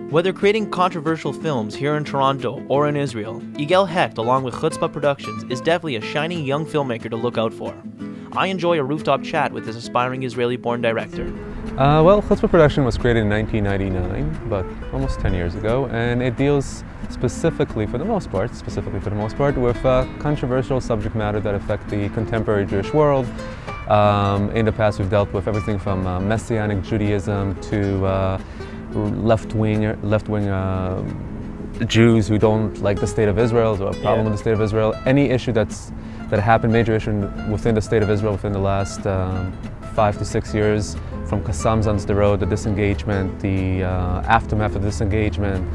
Whether creating controversial films here in Toronto or in Israel, Igal Hecht, along with Chutzpah Productions, is definitely a shining young filmmaker to look out for. I enjoy a rooftop chat with this aspiring Israeli-born director. Well, Chutzpah Production was created in 1999, but almost 10 years ago, and it deals specifically, for the most part, with controversial subject matter that affect the contemporary Jewish world. In the past, we've dealt with everything from Messianic Judaism to left-wing Jews who don't like the state of Israel, or a problem with the state of Israel. Any issue that happened, major issue within the state of Israel within the last 5 to 6 years, from Qassam Road, the disengagement, the aftermath of disengagement,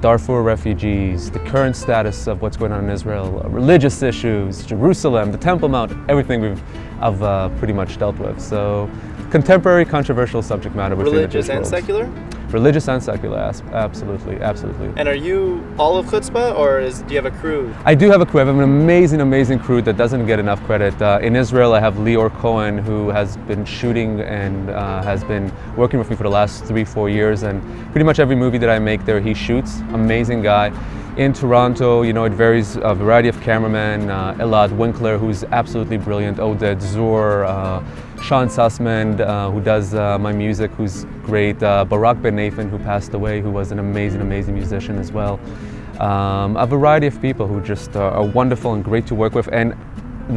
Darfur refugees, the current status of what's going on in Israel, religious issues, Jerusalem, the Temple Mount, everything I've pretty much dealt with. So, contemporary, controversial subject matter within the Jewish world. Religious and secular? Religious and secular, absolutely, absolutely. And are you all of Chutzpah, or do you have a crew? I do have a crew. I have an amazing crew that doesn't get enough credit. In Israel, I have Lior Cohen, who has been shooting and has been working with me for the last 3-4 years, and pretty much every movie that I make there, he shoots. Amazing guy. In Toronto, you know, it varies, a variety of cameramen, Elad Winkler, who's absolutely brilliant, Oded Zur, Sean Sussman, who does my music, who's great, Barak Ben Nathan, who passed away, who was an amazing musician as well. A variety of people who just are wonderful and great to work with, and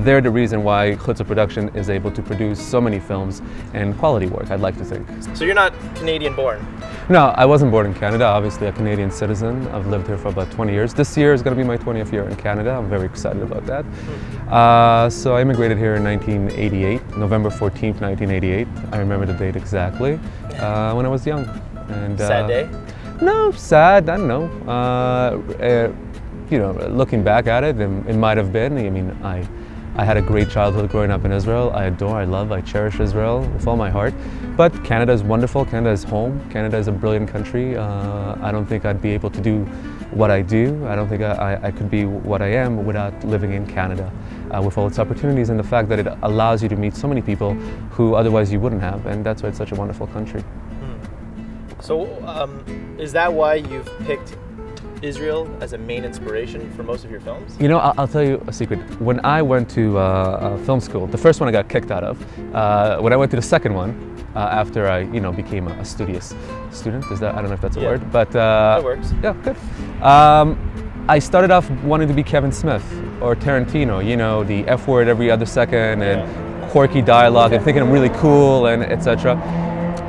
they're the reason why Chutzpah Production is able to produce so many films and quality work, I'd like to think. So you're not Canadian born? No, I wasn't born in Canada, obviously a Canadian citizen. I've lived here for about 20 years. This year is going to be my 20th year in Canada. I'm very excited about that. So I immigrated here in 1988, November 14th, 1988. I remember the date exactly, when I was young. And, sad day? No, sad, I don't know. You know, looking back at it, it might have been. I mean, I had a great childhood growing up in Israel. I adore, I love, I cherish Israel with all my heart. But Canada is wonderful. Canada is home. Canada is a brilliant country. I don't think I'd be able to do what I do. I don't think I could be what I am without living in Canada, with all its opportunities and the fact that it allows you to meet so many people who otherwise you wouldn't have. And that's why it's such a wonderful country. So is that why you've picked Israel as a main inspiration for most of your films? You know, I'll tell you a secret. When I went to film school, the first one I got kicked out of. When I went to the second one, after I, you know, became a studious student, I don't know if that's a word, but that works. Yeah, good. I started off wanting to be Kevin Smith or Tarantino. You know, the F word every other second and quirky dialogue, and thinking I'm really cool and etc.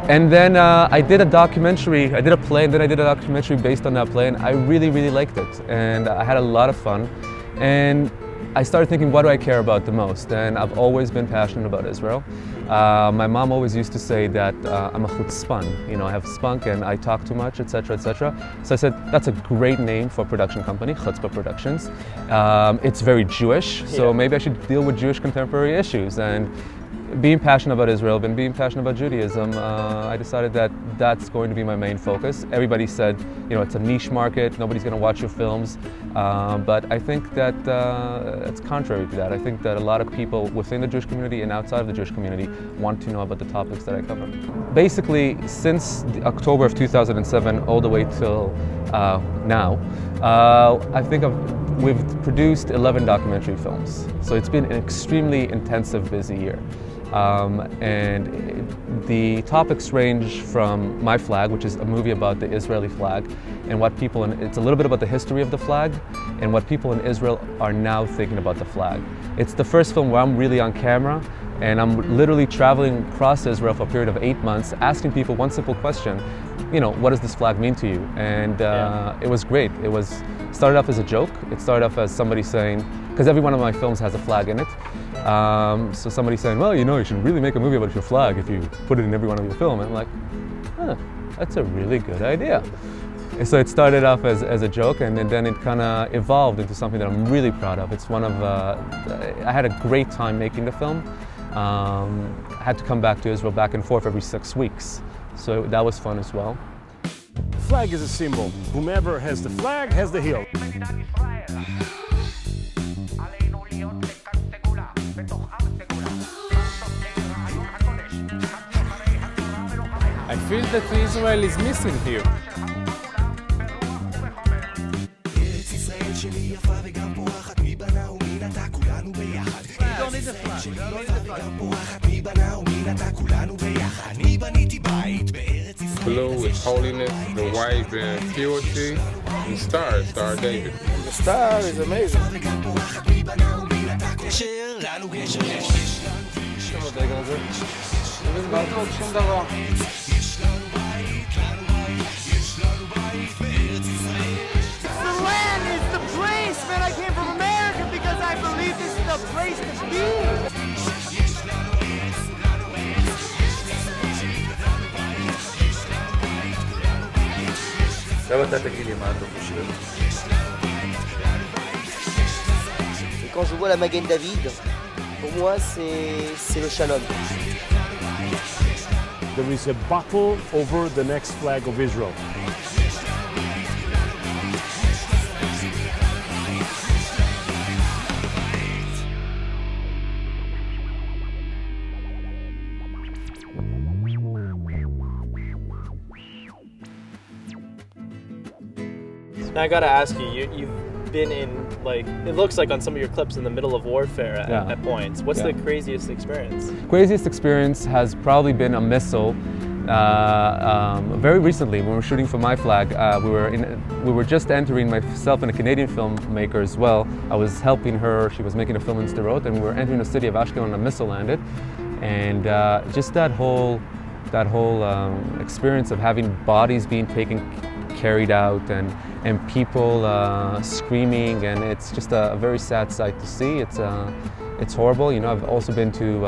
And then I did a documentary, I did a play, and then I did a documentary based on that play, and I really liked it. And I had a lot of fun. And I started thinking, what do I care about the most? And I've always been passionate about Israel. My mom always used to say that I'm a chutzpan, you know, I have spunk and I talk too much, etc., etc. So I said, that's a great name for a production company, Chutzpah Productions. It's very Jewish, so maybe I should deal with Jewish contemporary issues. And being passionate about Israel and being passionate about Judaism, I decided that that's going to be my main focus. Everybody said, you know, it's a niche market, nobody's going to watch your films, but I think that it's contrary to that. I think that a lot of people within the Jewish community and outside of the Jewish community want to know about the topics that I cover. Basically, since October of 2007 all the way till now, I think we've produced 11 documentary films. So it's been an extremely intensive, busy year. And the topics range from My Flag, which is a movie about the Israeli flag, and it's a little bit about the history of the flag and what people in Israel are now thinking about the flag. It's the first film where I'm really on camera, and I'm literally traveling across Israel for a period of 8 months, asking people one simple question, you know, what does this flag mean to you? And it was great. Started off as a joke. It started off as somebody saying, because every one of my films has a flag in it. So somebody saying, well, you know, you should really make a movie about your flag if you put it in every one of your films. And I'm like, that's a really good idea. And so it started off as a joke, and then it kind of evolved into something that I'm really proud of. It's one of, I had a great time making the film. I had to come back to Israel back and forth every 6 weeks. So that was fun as well. The flag is a symbol. Whomever has the flag has the hill. I feel that Israel is missing here. Blue is holiness, the white being purity, and Star David. The star is amazing. The land is the place, man. I came from America because I believe this is the place to be. Et quand je vois la Magen David, pour moi c'est le shalom. There is a battle over the next flag of Israel. Now I gotta ask you, you've been in, like, it looks like on some of your clips in the middle of warfare at points. What's the craziest experience? Craziest experience has probably been a missile. Very recently, when we were shooting for My Flag, we were just entering, myself and a Canadian filmmaker as well. I was helping her. She was making a film in Sderot, and we were entering the city of Ashkelon, and a missile landed. And just that whole experience of having bodies being carried out and people screaming, and it's just a very sad sight to see. It's horrible. You know, I've also been to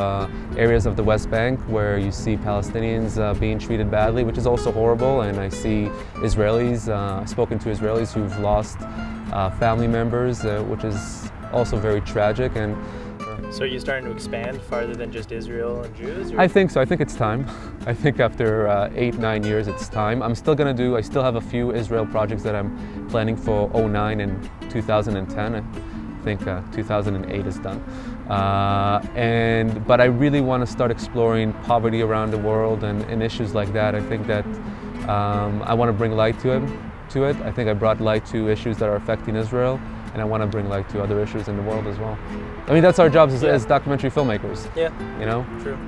areas of the West Bank where you see Palestinians being treated badly, which is also horrible, and I see Israelis, I've spoken to Israelis who've lost family members, which is also very tragic. And so are you starting to expand farther than just Israel and Jews? Or? I think so. I think it's time. I think after 8-9 years, it's time. I still have a few Israel projects that I'm planning for 2009 and 2010. I think 2008 is done. But I really want to start exploring poverty around the world and issues like that. I think that I want to bring light to it. I think I brought light to issues that are affecting Israel, and I want to bring light to other issues in the world as well. I mean, that's our jobs as documentary filmmakers. Yeah. You know? True.